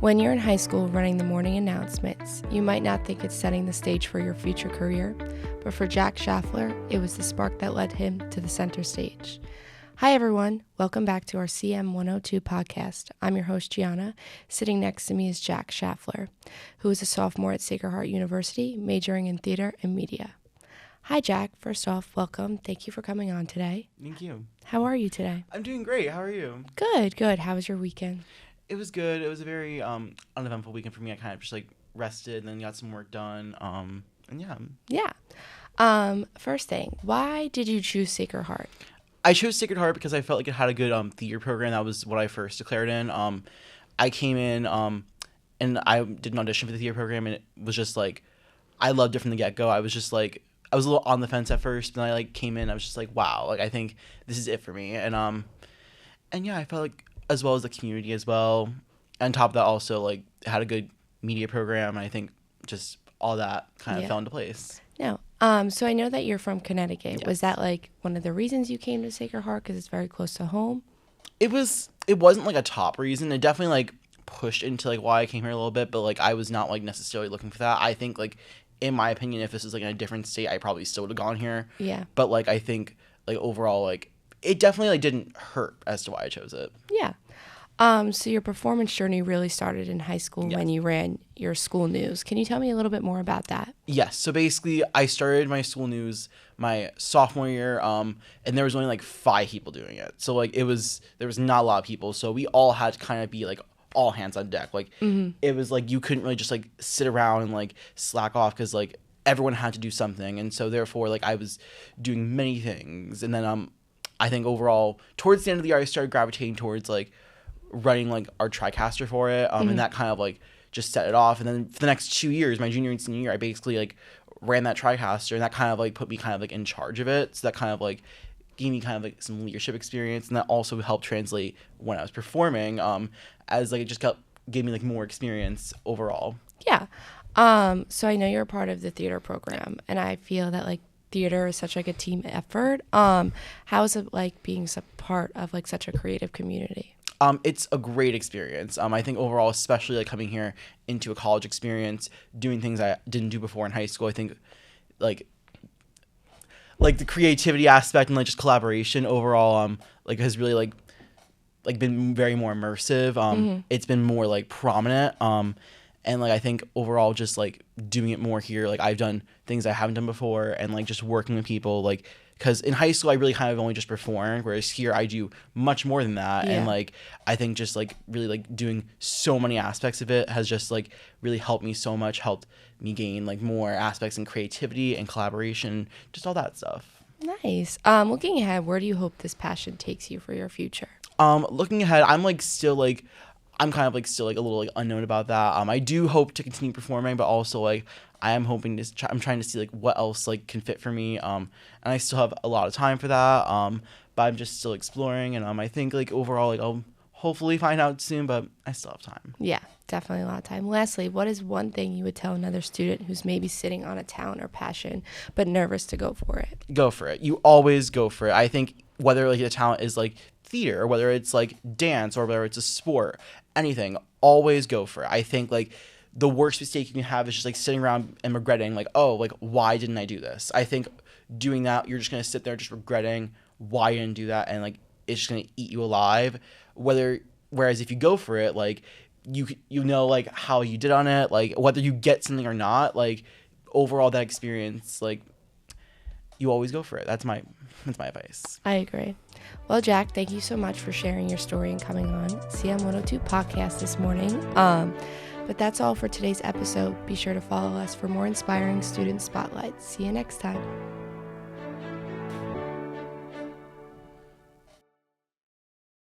When you're in high school running the morning announcements, you might not think it's setting the stage for your future career, but for Jack Schaffler, it was the spark that led him to the center stage. Hi everyone, welcome back to our CM 102 podcast. I'm your host Gianna. Sitting next to me is Jack Schaffler, who is a sophomore at Sacred Heart University, majoring in theater and media. Hi Jack, first off, welcome. Thank you for coming on today. Thank you. How are you today? I'm doing great. How are you? Good. How was your weekend? It was good. It was a very uneventful weekend for me. I kind of just rested and then got some work done. And yeah. Yeah. First thing, why did you choose Sacred Heart? I chose Sacred Heart because I felt like it had a good theater program. That was what I first declared in. I came in and I did an audition for the theater program, and it was just I loved it from the get-go. I was just I was a little on the fence at first, but then I came in. I was just wow, I think this is it for me. And yeah, I felt as well as the community as well. On top of that, also it had a good media program, and I think just all that kind of fell into place. No. So I know that you're from Connecticut. Yes. Was that one of the reasons you came to Sacred Heart because it's very close to home? It wasn't a top reason. It definitely pushed into why I came here a little bit, but I was not necessarily looking for that. I think in my opinion, if this was in a different state, I probably still would have gone here. Yeah. But I think overall it definitely didn't hurt as to why I chose it. Yeah. So your performance journey really started in high school when you ran your school news. Can you tell me a little bit more about that? Yes. So basically, I started my school news my sophomore year, and there was only 5 people doing it. So there was not a lot of people. So we all had to kind of be all hands on deck. It was you couldn't really just sit around and slack off because everyone had to do something. And so therefore I was doing many things. And then I think overall towards the end of the year I started gravitating towards running our TriCaster for it, and that kind of just set it off. And then for the next 2 years, my junior and senior year, I basically ran that TriCaster, and that kind of put me kind of in charge of it. So that kind of gave me kind of some leadership experience, and that also helped translate when I was performing, as it just gave me more experience overall. Yeah. So I know you're a part of the theater program, and I feel that theater is such a team effort. How is it being a part of such a creative community? It's a great experience. I think overall, especially coming here into a college experience, doing things I didn't do before in high school, I think the creativity aspect and just collaboration overall has really been very more immersive. It's been more prominent. And I think overall just doing it more here, I've done things I haven't done before, and just working with people because in high school I really kind of only just performed, whereas here I do much more than that. Yeah. And I think just really doing so many aspects of it has just really helped me so much, helped me gain more aspects in creativity and collaboration, just all that stuff. Nice. Looking ahead, where do you hope this passion takes you for your future? Looking ahead, I'm still I'm kind of still a little unknown about that. I do hope to continue performing, but also I am hoping to I'm trying to see what else can fit for me. And I still have a lot of time for that. But I'm just still exploring, and I think overall I'll hopefully find out soon, but I still have time. Yeah, definitely a lot of time. Lastly, what is one thing you would tell another student who's maybe sitting on a talent or passion but nervous to go for it? Go for it. You always go for it. I think whether the talent is theater, or whether it's dance, or whether it's a sport, anything, always go for it. I think the worst mistake you can have is just sitting around and regretting why didn't I do this? I think doing that, you're just gonna sit there just regretting why you didn't do that, and it's just gonna eat you alive. Whereas if you go for it, you know how you did on it, whether you get something or not, overall that experience, you always go for it. That's my advice. I agree. Well, Jack, thank you so much for sharing your story and coming on CM 102 podcast this morning. But that's all for today's episode. Be sure to follow us for more inspiring student spotlights. See you next time.